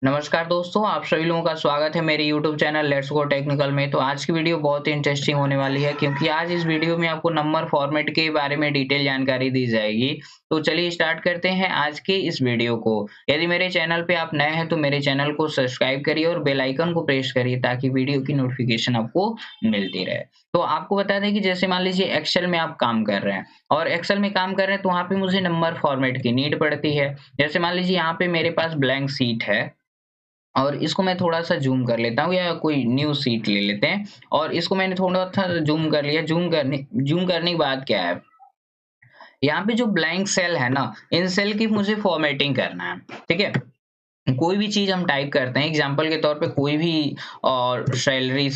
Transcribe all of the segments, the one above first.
नमस्कार दोस्तों, आप सभी लोगों का स्वागत है मेरे YouTube channel let's go technical में। तो आज की वीडियो बहुत ही इंटरेस्टिंग होने वाली है क्योंकि आज इस वीडियो में आपको नंबर फॉर्मेट के बारे में डिटेल जानकारी दी जाएगी। तो चलिए स्टार्ट करते हैं आज के इस वीडियो को। यदि मेरे चैनल पे आप नए हैं तो मेरे चैनल को सब्सक्राइब करिए और बेल आइकन को प्रेस करिए ताकि वीडियो की नोटिफिकेशन आपको मिलती रहे। तो आपको बता दें कि जैसे मान लीजिए एक्सेल में आप काम कर रहे हैं और एक्सेल में काम कर रहे हैं तो वहाँ पे मुझे नंबर फॉर्मेट की नीड पड़ती है। जैसे मान लीजिए यहाँ पे मेरे पास ब्लैंक शीट है और इसको मैं थोड़ा-सा ज़ूम कर लेता हूँ या कोई न्यू शीट ले लेते हैं और इसको मैंने थोड़ा-सा ज़ूम कर लिया। ज़ूम करने के बाद क्या है, यहाँ पे जो ब्लैंक सेल है ना, इन सेल की मुझे फॉर्मेटिंग करना है, ठीक है? कोई भी चीज़ हम टाइप करते हैं, एग्ज़ाम्पल के तौर पे कोई भी सैलरी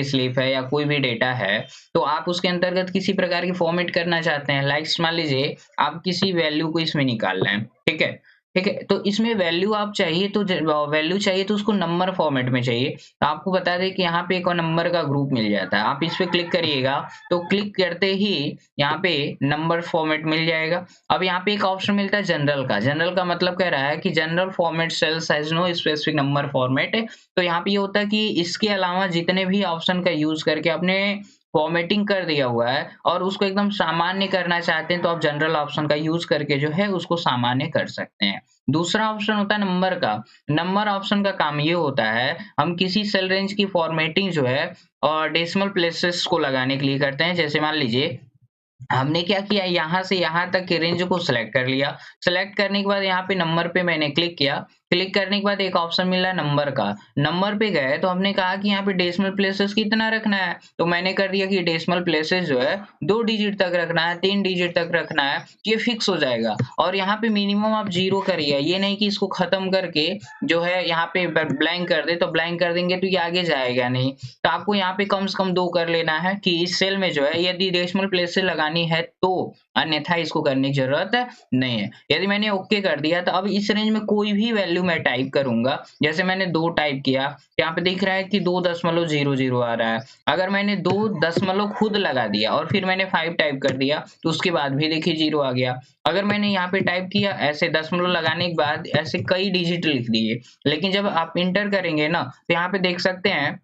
स्लिप है या कोई भी डेटा है, तो आप उसके अंतर्गत किसी प्रकार की फॉर्मेट करना चाहते हैं। लाइक मान लीजिए आप किसी वैल्यू को इसमें निकाल रहे हैं, ठीक है? ठीक है? तो इसमें वैल्यू चाहिए तो उसको नंबर फॉर्मेट में चाहिए। तो आपको बता दें कि यहाँ पे एक और नंबर का ग्रुप मिल जाता है। आप इस पे क्लिक करिएगा, तो क्लिक करते ही यहाँ पे नंबर फॉर्मेट मिल जाएगा। अब यहाँ पे एक ऑप्शन मिलता है जनरल का। जनरल का मतलब कह रहा है कि general format cells has no specific number format. तो यहाँ पे ये होता है कि इसके अलावा जितने भी ऑप्शन का यूज़ करके आपने फॉर्मेटिंग कर दिया हुआ है और उसको एकदम सामान्य करना चाहते हैं, तो आप जनरल ऑप्शन का यूज़ करके जो है उसको सामान्य कर सकते हैं। दूसरा ऑप्शन होता है नंबर का। नंबर ऑप्शन का काम ये होता है, हम किसी सेल रेंज की फॉर्मेटिंग जो है डेसिमल प्लेसेस को लगाने के लिए करते हैं। जैसे मान लीजिए हमने क्या किया, यहाँ से यहाँ तक के रेंज को सिलेक्ट कर लिया। सिलेक्ट करने के बाद यहाँ पे नंबर पे मैंने क्लिक किया। क्लिक करने के बाद एक ऑप्शन मिला नंबर का। नंबर पे गए तो हमने कहा कि यहाँ पे डेसिमल प्लेसेस कितना रखना है, तो मैंने कर दिया कि डेसिमल प्लेसेस जो है 2 डिजिट तक रखना है, 3 डिजिट तक रखना है, ये फिक्स हो जाएगा। और यहाँ पे मिनिमम आप 0 करिए, ये नहीं कि इसको खत्म करके जो है यहाँ पे ब्लैंक कर दे, तो ब्लैंक कर देंगे तो ये आगे जाएगा नहीं। तो आपको यहाँ पे कम से कम 2 कर लेना है कि इस सेल में जो है यदि डेसिमल प्लेसेस लगानी है तो, अन्यथा इसको करने की ज़रूरत नहीं है। यदि मैंने ओके कर दिया तो अब इस रेंज में कोई भी वैल्यू मैं टाइप करूँगा, जैसे मैंने 2 टाइप किया, यहाँ पे दिख रहा है कि 2.00 आ रहा है। अगर मैंने 2 दशमलव खुद लगा दिया और फिर मैंने 5 टाइप कर दिया, तो उसके बाद भी देखिए 0 आ गया। अगर मैंने यहाँ पे टाइप किया ऐसे दशमलव लगाने के बाद ऐसे कई डिजिट लिख दिए, लेकिन जब आप एंटर करेंगे ना, तो यहाँ पे देख सकते हैं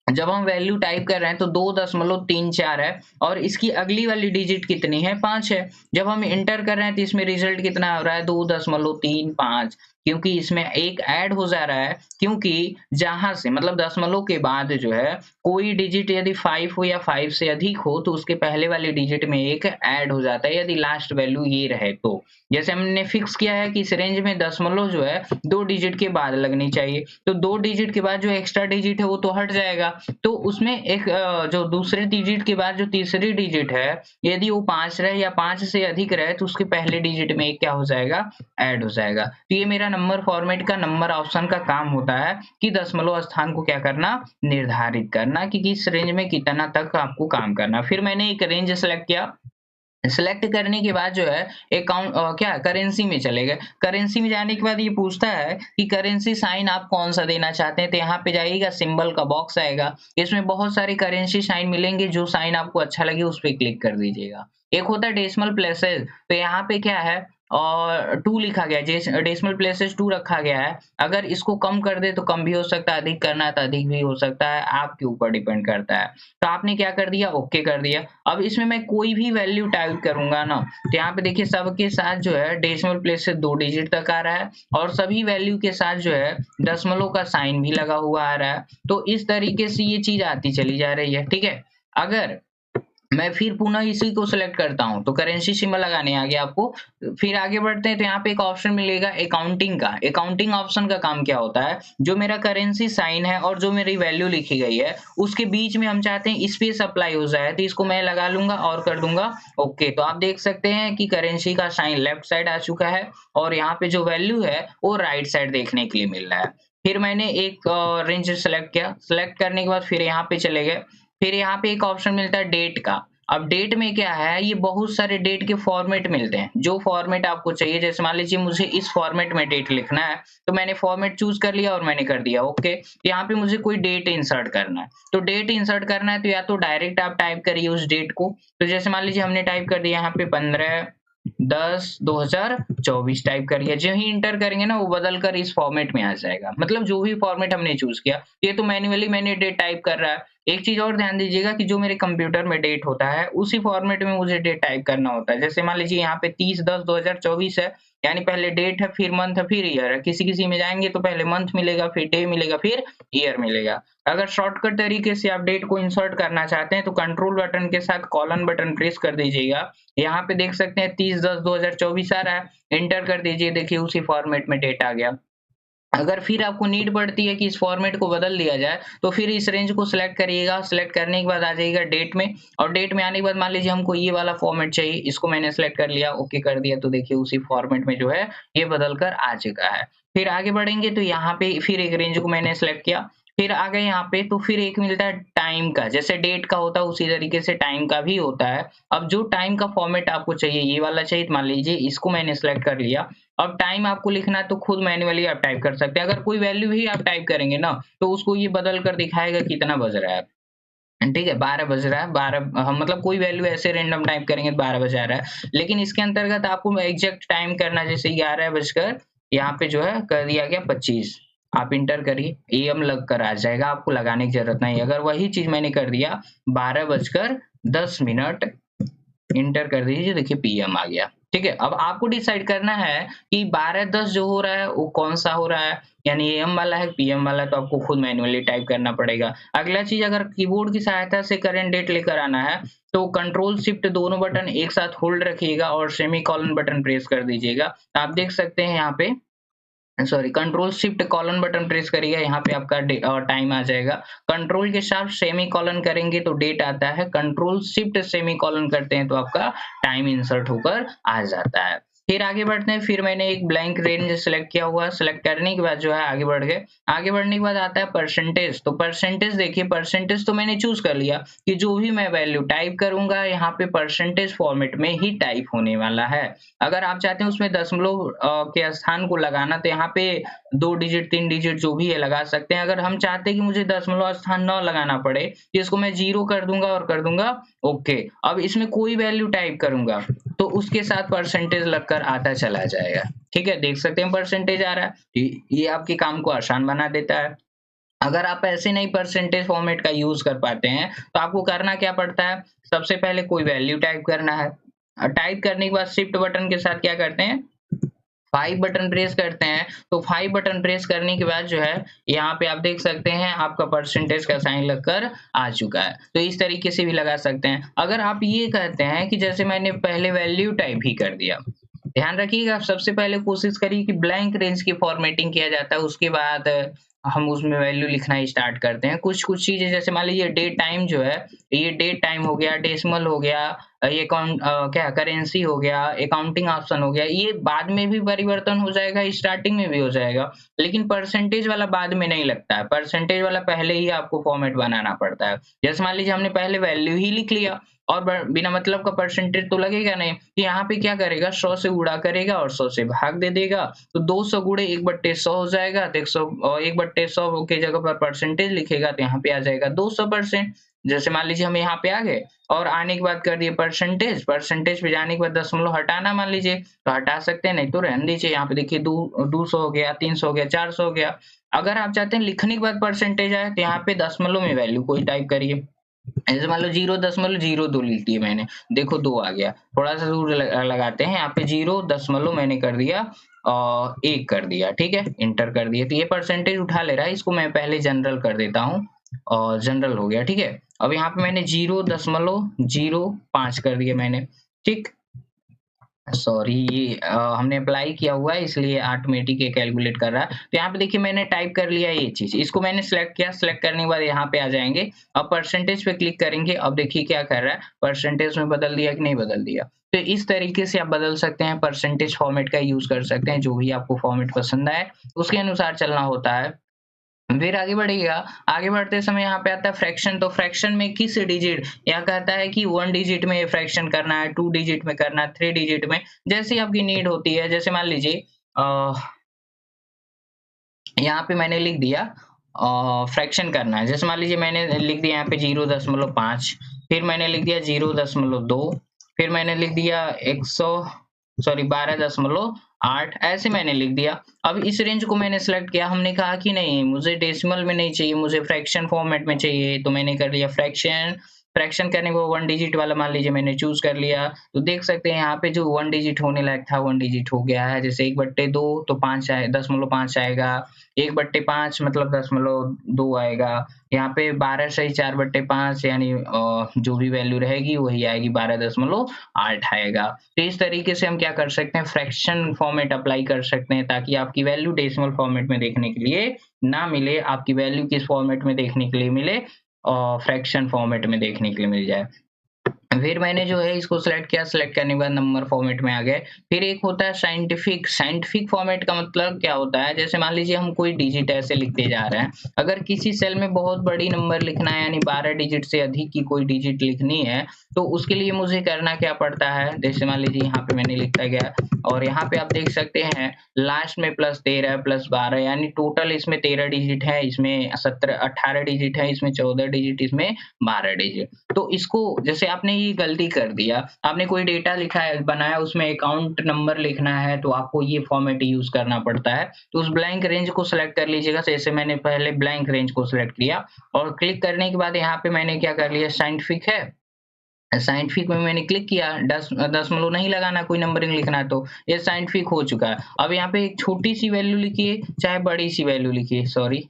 जब हम वैल्यू टाइप कर रहे हैं तो 2.34 है और इसकी अगली वाली डिजिट कितनी है, 5 है। जब हम एंटर कर रहे हैं तो इसमें रिजल्ट कितना आ रहा है, 2.35, क्योंकि इसमें एक ऐड हो जा रहा है, क्योंकि जहाँ से मतलब दशमलव के बाद जो है कोई डिजिट यदि 5 हो या 5 से अधिक हो तो उसके पहले वाले डिजिट में एक ऐड हो जाता है, यदि लास्ट वैल्यू ये रहे तो। जैसे हमने फिक्स किया है कि इस रेंज में दशमलव जो है 2 डिजिट के बाद लगनी चाहिए, तो 2 डिजिट के बाद जो एक्स्ट्रा डिजिट है वो तो हट जाएगा। तो उसमें एक जो दूसरे डिजिट के बाद जो तीसरी डिजिट है, यदि वो 5 रहे या 5 से अधिक रहे तो उसके पहले डिजिट में एक क्या हो जाएगा, ऐड हो जाएगा। तो ये मेरा नंबर फॉर्मेट का नंबर ऑप्शन का काम होता है कि दशमलव स्थान को क्या करना, निर्धारित करना कि किस रेंज में कितना तक आपको काम करना। फिर मैंने एक रेंज सेलेक्ट किया। सेलेक्ट करने के बाद जो है क्या करेंसी में चले गए। करेंसी में जाने के बाद ये पूछता है कि करेंसी साइन आप कौन-सा देना चाहते हैं, तो यहाँ पे जाइएगा, सिंबल का बॉक्स आएगा। इसमें बहुत सारे करेंसी साइन मिलेंगे, जो साइन आपको अच्छा लगे उस पे क्लिक कर दीजिएगा। एक होता है डेसिमल प्लेसेस, तो यहाँ पे क्या है और 2 लिखा गया है, डेसिमल प्लेसेस 2 रखा गया है। अगर इसको कम कर दे तो कम भी हो सकता है, अधिक करना है तो अधिक भी हो सकता है, आपके ऊपर डिपेंड करता है। तो आपने क्या कर दिया, ओके कर दिया। अब इसमें मैं कोई भी वैल्यू टाइप करूँगा ना, तो यहाँ पे देखिए सबके साथ जो है डेसिमल प्लेस से 2 डिजिट तक आ रहा है और सभी वैल्यू के साथ जो है दशमलव का साइन भी लगा हुआ आ रहा है। तो इस तरीके से ये चीज़ आती चली जा रही है, ठीक है? अगर मैं फिर पुनः इसी को सेलेक्ट करता हूँ, तो करेंसी सिंबल लगाने आ गया आपको। फिर आगे बढ़ते हैं तो यहाँ पे एक ऑप्शन मिलेगा अकाउंटिंग का। अकाउंटिंग ऑप्शन का काम क्या होता है, जो मेरा करेंसी साइन है और जो मेरी वैल्यू लिखी गई है, उसके बीच में हम चाहते हैं स्पेस अप्लाई हो जाए, तो इसको मैं लगा लूँगा और कर दूँगा ओके। तो आप देख सकते हैं कि करेंसी का साइन लेफ्ट साइड आ चुका है और यहाँ पे जो वैल्यू है, वो राइट साइड देखने के लिए मिल रहा है। फिर मैंने एक रेंज सेलेक्ट किया। सेलेक्ट करने के बाद फिर यहाँ पे चले गए। फिर यहाँ पे एक ऑप्शन मिलता है डेट का। अब डेट में क्या है, ये बहुत सारे डेट के फॉर्मेट मिलते हैं, जो फॉर्मेट आपको चाहिए। जैसे मान लीजिए मुझे इस फॉर्मेट में डेट लिखना है, तो मैंने फॉर्मेट चूज़ कर लिया और मैंने कर दिया ओके। यहाँ पे मुझे कोई डेट इंसर्ट करना है, तो डेट इंसर्ट करना है तो या तो डायरेक्ट आप टाइप करिए उस डेट को। तो जैसे मान लीजिए हमने टाइप कर दिया यहाँ पे 15 10/2024 टाइप करिए। जो ही इंटर करेंगे ना वो बदल कर इस फॉर्मेट में आ जाएगा। मतलब जो भी फॉर्मेट हमने चूज़ किया, ये तो मैन्युअली मैंने डेट टाइप कर रहा है। एक चीज़ और ध्यान दीजिएगा कि जो मेरे कंप्यूटर में डेट होता है, उसी फॉर्मेट में मुझे डेट टाइप करना होता है। जैसे मान लीजिए यहाँ पे 30/10/2024 है, यानी पहले डेट है, फिर मंथ है, फिर ईयर है। किसी-किसी में जाएँगे तो पहले मंथ मिलेगा, फिर डे मिलेगा, फिर ईयर मिलेगा। अगर शॉर्टकट तरीके से आप डेट को इंसर्ट करना चाहते हैं तो कंट्रोल बटन के साथ कॉलन बटन प्रेस कर दीजिएगा। यहाँ पे देख सकते हैं 30/10/2024 आ रहा है, एंटर कर दीजिए, देखिए उसी फॉर्मेट में डेट आ गया। अगर फिर आपको नीड पड़ती है कि इस फॉर्मेट को बदल दिया जाए, तो फिर इस रेंज को सिलेक्ट करिएगा, सिलेक्ट करने के बाद आ जाइएगा डेट में और डेट में आने के बाद मान लीजिए हमको ये वाला फॉर्मेट चाहिए, इसको मैंने सिलेक्ट कर लिया, ओके कर दिया, तो देखिए उसी फॉर्मेट में जो है ये बदल कर आ चुका है। फिर आगे बढ़ेंगे तो यहाँ पे फिर एक रेंज को मैंने सिलेक्ट किया, फिर आ गए यहाँ पे तो फिर एक मिलता है टाइम का, जैसे डेट का होता है उसी तरीके से टाइम का भी होता है। अब जो टाइम का फॉर्मेट आपको चाहिए, ये वाला चाहिए तो मान लीजिए इसको मैंने सिलेक्ट कर लिया। अब टाइम आपको लिखना है तो खुद मैन्युअली आप टाइप कर सकते हैं। अगर कोई वैल्यू भी आप टाइप करेंगे ना, तो उसको ये बदल कर दिखाएगा कितना बज रहा है। ठीक है, 12 बज रहा है, 12 हम मतलब कोई वैल्यू ऐसे रैंडम टाइप करेंगे तो 12 बजा रहा है। लेकिन इसके अंतर्गत आपको एग्ज़ैक्ट टाइम करना है, जैसे 11 बजकर यहाँ पे जो है कर दिया गया 25, आप एंटर करिए, एएम लग कर आ जाएगा, आपको लगाने की ज़रूरत नहीं है। अगर वही चीज़ मैंने कर दिया 12 बजकर 10 मिनट, एंटर कर दीजिए, देखिए पीएम आ गया। ठीक है, अब आपको डिसाइड करना है कि 12-10 जो हो रहा है वो कौन-सा हो रहा है, यानी एएम वाला है, पीएम वाला है, तो आपको खुद मैन्युअली टाइप करना पड़ेगा। अगला चीज़, अगर कीबोर्ड की सहायता से करंट डेट लेकर आना है, तो कंट्रोल शिफ्ट दोनों बटन एक साथ होल्ड रखिएगा और सेमीकोलन बटन प्रेस कर दीजिएगा। आप देख सकते हैं यहाँ पे sorry, control shift colon button press करिएगा, यहाँ पे आपका टाइम आ जाएगा। कंट्रोल के साथ सेमी कॉलन करेंगे तो डेट आता है, कंट्रोल शिफ्ट सेमी कॉलन करते हैं तो आपका टाइम इंसर्ट होकर आ जाता है। फिर आगे बढ़ते हैं, फिर मैंने एक ब्लैंक रेंज सेलेक्ट किया हुआ है, सेलेक्ट करने के बाद जो है आगे बढ़ गए। आगे बढ़ने के बाद आता है परसेंटेज, तो परसेंटेज देखिए, परसेंटेज तो मैंने चूज कर लिया कि जो भी मैं वैल्यू टाइप करूंगा यहाँ पे परसेंटेज फॉर्मेट में ही टाइप होने वाला है। अगर आप चाहते हैं उसमें दशमलव के स्थान को लगाना, तो यहाँ पे 2 डिजिट 3 डिजिट जो भी है लगा सकते हैं। अगर हम चाहते हैं कि मुझे दशमलव स्थान ना लगाना पड़े, तो इसको मैं 0 कर दूंगा और कर दूंगा ओके। अब इसमें कोई वैल्यू टाइप करूंगा तो उसके साथ परसेंटेज लगकर आता चला जाएगा। ठीक है, देख सकते हैं परसेंटेज आ रहा है, ये आपके काम को आसान बना देता है। अगर आप ऐसे नहीं परसेंटेज फॉर्मेट का यूज कर पाते हैं, तो आपको करना क्या पड़ता है, सबसे पहले कोई वैल्यू टाइप करना है। टाइप करने के बाद शिफ्ट बटन के साथ क्या करते हैं, 5 बटन प्रेस करते हैं। तो 5 बटन प्रेस करने के बाद जो है यहाँ पे आप देख सकते हैं आपका परसेंटेज का साइन लगकर आ चुका है। तो इस तरीके से भी लगा सकते हैं। अगर आप ये कहते हैं कि जैसे मैंने पहले वैल्यू टाइप ही कर दिया, ध्यान रखिएगा, आप सबसे पहले कोशिश करिए कि ब्लैंक रेंज की फॉर्मेटिंग किया जाता है, उसके बाद हम उसमें वैल्यू लिखना स्टार्ट करते हैं। कुछ-कुछ चीज़ें जैसे मान लीजिए डेट टाइम जो है, ये डेट टाइम हो गया, डेसिमल हो गया, ये क्या करेंसी हो गया, अकाउंटिंग ऑप्शन हो गया, ये बाद में भी परिवर्तन हो जाएगा, स्टार्टिंग में भी हो जाएगा। लेकिन परसेंटेज वाला बाद में नहीं लगता है, परसेंटेज वाला पहले ही आपको फॉर्मेट बनाना पड़ता है। जैसे मान लीजिए हमने पहले वैल्यू ही लिख लिया और बिना मतलब का परसेंटेज तो लगेगा नहीं, तो यहाँ पे क्या करेगा, 100 से गुणा करेगा और 100 से भाग दे देगा, तो 200 गुणे 1/100 हो जाएगा, तो 1/100 की जगह पर परसेंटेज लिखेगा तो यहाँ पे आ जाएगा 200%। जैसे मान लीजिए हम यहाँ पे आ गए और आने के बाद कर दिए परसेंटेज, परसेंटेज पे जाने के बाद दशमलव हटाना मान लीजिए तो हटा सकते हैं, नहीं तो रहने दीजिए। यहाँ पे देखिए 200 हो गया, 300 हो गया, 400 हो गया। अगर आप चाहते हैं लिखने के बाद परसेंटेज आए तो यहाँ पे दशमलव में वैल्यू कोई टाइप करिए। ऐसे मान लो 0.02 लिख दिए मैंने, देखो 2 आ गया। थोड़ा-सा दूर लगाते हैं, यहाँ पे 0 मैंने कर दिया और 1 कर दिया, ठीक है? एंटर कर दिया, तो ये परसेंटेज उठा ले रहा है, इसको मैं पहले जनरल कर देता हूँ और जनरल हो गया, ठीक है? अब यहाँ पे मैंने 0.05 कर दिया मैंने, ठीक? सॉरी, ये हमने अप्लाई किया हुआ है इसलिए ऑटोमेटिक ये कैलकुलेट कर रहा है। तो यहाँ पे देखिए मैंने टाइप कर लिया ये चीज़, इसको मैंने सिलेक्ट किया, सिलेक्ट करने के बाद यहाँ पे आ जाएँगे। अब परसेंटेज पे क्लिक करेंगे, अब देखिए क्या कर रहा है, परसेंटेज में बदल दिया कि नहीं बदल दिया। तो इस तरीके से आप बदल सकते हैं, परसेंटेज फॉर्मेट का यूज़ कर सकते हैं, जो भी आपको फॉर्मेट पसंद आए, उसके अनुसार चलना होता है। फिर आगे बढ़िएगा, आगे बढ़ते समय यहाँ पे आता है फ्रैक्शन, तो फ्रैक्शन में किस डिजिट, यहाँ कहता है कि 1 डिजिट में फ्रैक्शन करना है, 2 डिजिट में करना है, 3 डिजिट में, जैसी आपकी नीड होती है। जैसे मान लीजिए यहाँ पे मैंने लिख दिया फ्रैक्शन करना है, जैसे मान लीजिए मैंने लिख दिया यहाँ पे 0.5, फिर मैंने लिख दिया 0.2, फिर मैंने लिख दिया 100 सॉरी 12.8 ऐसे मैंने लिख दिया। अब इस रेंज को मैंने सेलेक्ट किया, हमने कहा कि नहीं मुझे डेसिमल में नहीं चाहिए, मुझे फ्रैक्शन फॉर्मेट में चाहिए, तो मैंने कर लिया फ्रैक्शन। फ्रैक्शन करने को 1 डिजिट वाला मान लीजिए मैंने चूज़ कर लिया, तो देख सकते हैं यहाँ पे जो 1 डिजिट होने लायक था 1 डिजिट हो गया है। जैसे 1/2 तो 5 आए 10.5 आएगा, 1/5 मतलब 10.2 आएगा। यहाँ पे 12 सही 4/5 यानी जो भी वैल्यू रहेगी वही आएगी, 12.8 आएगा। तो इस तरीके से हम क्या कर सकते हैं, फ्रैक्शन फॉर्मेट अप्लाई कर सकते हैं ताकि आपकी वैल्यू डेसिमल फॉर्मेट में देखने के लिए ना मिले, आपकी वैल्यू किस फॉर्मेट में देखने के लिए मिले, फ्रैक्शन फॉर्मेट में देखने के लिए मिल जाए। फिर मैंने जो है इसको सेलेक्ट किया, सेलेक्ट करने के बाद नंबर फॉर्मेट में आ गए। फिर एक होता है साइंटिफिक। साइंटिफिक फॉर्मेट का मतलब क्या होता है, जैसे मान लीजिए हम कोई डिजिट ऐसे लिखते जा रहे हैं, अगर किसी सेल में बहुत बड़ी नंबर लिखना है यानी 12 डिजिट से अधिक की कोई डिजिट लिखनी है, तो उसके लिए मुझे करना क्या पड़ता है, जैसे मान लीजिए यहाँ पे मैंने लिखा गया और यहाँ पे आप देख सकते हैं लास्ट में +13 +12 यानी टोटल इसमें 13 डिजिट है, इसमें 18 डिजिट है, इसमें 14 डिजिट, इसमें 12 डिजिट। तो इसको जैसे आपने ये गलती कर दिया, आपने कोई डेटा लिखा है बनाया उसमें अकाउंट नंबर लिखना है तो आपको ये फॉर्मेट यूज़ करना पड़ता है। तो उस ब्लैंक रेंज को सेलेक्ट कर लीजिएगा, जैसे मैंने पहले ब्लैंक रेंज को सेलेक्ट किया और क्लिक करने के बाद यहाँ पे मैंने क्या कर लिया, साइंटिफिक है, साइंटिफिक में मैंने क्लिक किया, दशमलव नहीं लगाना, कोई नंबरिंग लिखना है तो ये साइंटिफिक हो चुका है। अब यहाँ पे एक छोटी सी वैल्यू लिखिए चाहे बड़ी सी वैल्यू लिखिए, सॉरी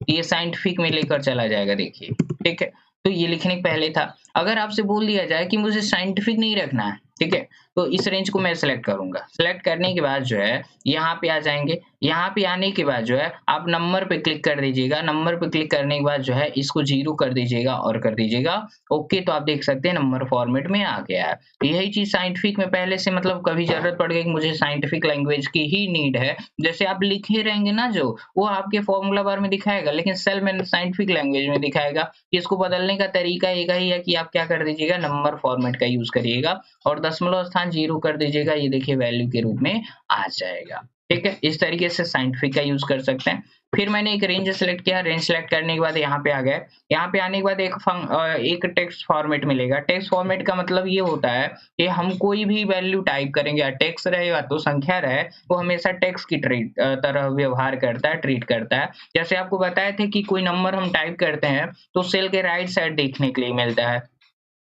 ये साइंटिफिक में लेकर चला जाएगा देखिए, ठीक है? तो ये लिखने के पहले था। अगर आपसे बोल दिया जाए कि मुझे साइंटिफिक नहीं रखना है, ठीक है? तो इस रेंज को मैं सेलेक्ट करूँगा। सेलेक्ट करने के बाद जो है यहाँ पे आ जाएँगे, यहाँ पे आने के बाद जो है आप नंबर पे क्लिक कर दीजिएगा, नंबर पे क्लिक करने के बाद जो है इसको 0 कर दीजिएगा और कर दीजिएगा ओके, तो आप देख सकते हैं नंबर फॉर्मेट में आ गया है। यही चीज़ साइंटिफिक में पहले से मतलब कभी ज़रूरत पड़ गई कि मुझे साइंटिफिक लैंग्वेज की ही नीड है, जैसे आप लिखे रहेंगे ना जो, वो आपके फ़ॉर्मूला बार में दिखाएगा लेकिन सेल में साइंटिफिक लैंग्वेज में दिखाएगा। इसको बदलने का तरीका एक ही है कि आप क्या कर दीजिएगा, नंबर फॉर्मेट का यूज़ करिएगा और दशमलव स्थान 0 कर दीजिएगा, ये देखिए वैल्यू के रूप में आ जाएगा। ठीक है? इस तरीके से साइंटिफिक का यूज़ कर सकते हैं। फिर मैंने एक रेंज सेलेक्ट किया, रेंज सेलेक्ट करने के बाद यहाँ पे आ गए। यहाँ पे आने के बाद एक टेक्स्ट फॉर्मेट मिलेगा। टेक्स्ट फॉर्मेट का मतलब ये होता है कि हम कोई भी वैल्यू टाइप करेंगे, या टेक्स्ट रहे या तो संख्या रहे, वो हमेशा टेक्स्ट की तरह व्यवहार करता है, ट्रीट करता है। जैसे आपको बताए थे कि कोई नंबर हम टाइप करते हैं तो सेल के राइट साइड देखने के लिए मिलता है।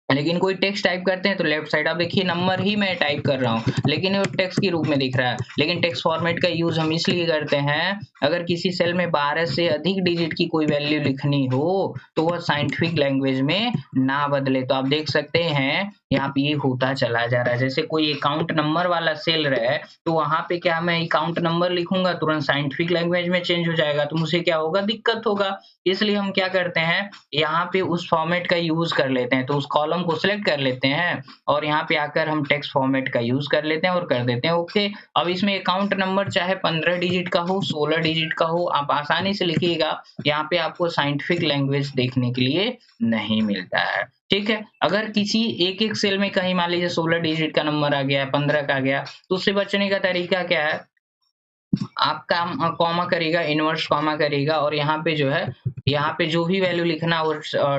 लेकिन कोई टेक्स्ट टाइप करते हैं तो लेफ्ट साइड, आप देखिए नंबर ही मैं टाइप कर रहा हूँ लेकिन वो टेक्स्ट के रूप में दिख रहा है। लेकिन टेक्स्ट फॉर्मेट का यूज हम इसलिए करते हैं, अगर किसी सेल में 12 से अधिक डिजिट की कोई वैल्यू लिखनी हो तो वह साइंटिफिक लैंग्वेज में ना बदले। तो आप देख सकते हैं यहाँ पे ये होता चला जा रहा है। जैसे कोई अकाउंट नंबर वाला सेल रहे तो वहां पे क्या मैं अकाउंट नंबर लिखूंगा तुरंत साइंटिफिक लैंग्वेज में चेंज हो जाएगा, तो मुझे क्या होगा, दिक्कत होगा। इसलिए हम क्या करते हैं, यहाँ पे उस फॉर्मेट का यूज कर लेते हैं, तो उस कॉलम को सिलेक्ट कर लेते हैं और यहाँ पे आकर हम टेक्स्ट फॉर्मेट का यूज कर लेते हैं और कर देते हैं ओके। अब इसमें अकाउंट नंबर चाहे 15 डिजिट का हो, 16 डिजिट का हो, आप आसानी से लिखिएगा। यहाँ पे आपको साइंटिफिक लैंग्वेज देखने के लिए नहीं मिलता है, ठीक है? अगर किसी एक सेल में कहीं मान लीजिए 16 डिजिट का नंबर आ गया, 15 का आ गया, तो उससे बचने का तरीका क्या है, आप काम कॉमा करिएगा, इनवर्स कॉमा करिएगा और यहाँ पे जो है, यहाँ पे जो भी वैल्यू लिखना वो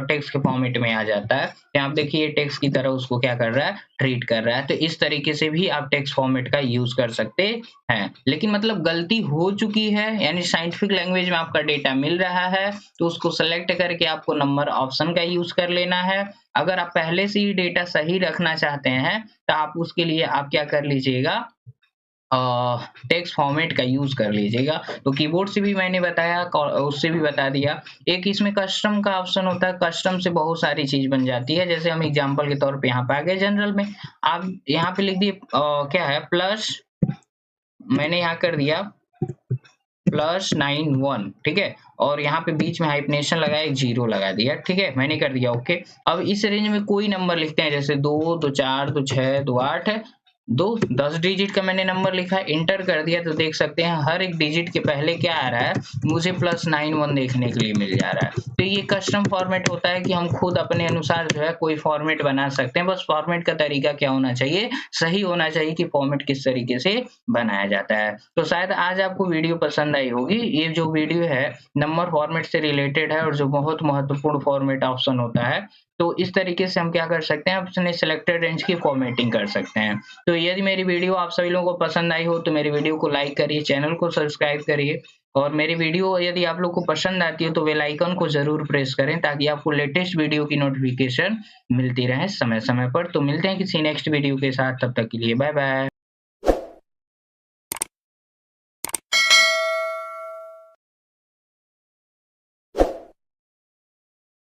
टेक्स्ट के फॉर्मेट में आ जाता है। यहाँ आप देखिए टेक्स्ट की तरह उसको क्या कर रहा है, ट्रीट कर रहा है। तो इस तरीके से भी आप टेक्स्ट फॉर्मेट का यूज कर सकते हैं। लेकिन मतलब गलती हो चुकी है, यानी साइंटिफिक लैंग्वेज में आपका डेटा मिल रहा है तो उसको सेलेक्ट करके आपको नंबर ऑप्शन का यूज कर लेना है। अगर आप पहले से ही डेटा सही रखना चाहते हैं तो आप उसके लिए आप क्या कर लीजिएगा, टेक्स्ट फॉर्मेट का यूज कर लीजिएगा। तो कीबोर्ड से भी मैंने बताया, उससे भी बता दिया। एक इसमें कस्टम का ऑप्शन होता है, कस्टम से बहुत सारी चीज बन जाती है। जैसे हम एग्जांपल के तौर पे यहाँ पे आ गए जनरल में, आप यहाँ पे लिख दिए क्या है प्लस, मैंने यहाँ कर दिया +91, ठीक है? और यहाँ पे बीच में हाइफनेशन लगाया, एक 0 लगा दिया, ठीक है? मैंने कर दिया ओके। अब इस रेंज में कोई नंबर लिखते हैं, जैसे 2, 2 4, 2 6, 2 8 है, 2 10 डिजिट का मैंने नंबर लिखा, इंटर कर दिया, तो देख सकते हैं हर एक डिजिट के पहले क्या आ रहा है, मुझे +91 देखने के लिए मिल जा रहा है। तो ये कस्टम फॉर्मेट होता है कि हम खुद अपने अनुसार जो है कोई फॉर्मेट बना सकते हैं। बस फॉर्मेट का तरीका क्या होना चाहिए, सही होना चाहिए कि फॉर्मेट किस तरीके से बनाया जाता है। तो शायद आज आपको वीडियो पसंद आई होगी। ये जो वीडियो है नंबर फॉर्मेट से रिलेटेड है और जो बहुत महत्वपूर्ण फॉर्मेट ऑप्शन होता है, तो इस तरीके से हम क्या कर सकते हैं, अपने सिलेक्टेड रेंज की फॉर्मेटिंग कर सकते हैं। तो यदि मेरी वीडियो आप सभी लोगों को पसंद आई हो तो मेरी वीडियो को लाइक करिए, चैनल को सब्सक्राइब करिए, और मेरी वीडियो यदि आप लोग को पसंद आती है तो बेल आइकन को ज़रूर प्रेस करें ताकि आपको लेटेस्ट वीडियो की नोटिफिकेशन मिलती रहे समय-समय पर। तो मिलते हैं किसी नेक्स्ट वीडियो के साथ, तब तक के लिए बाय बाय।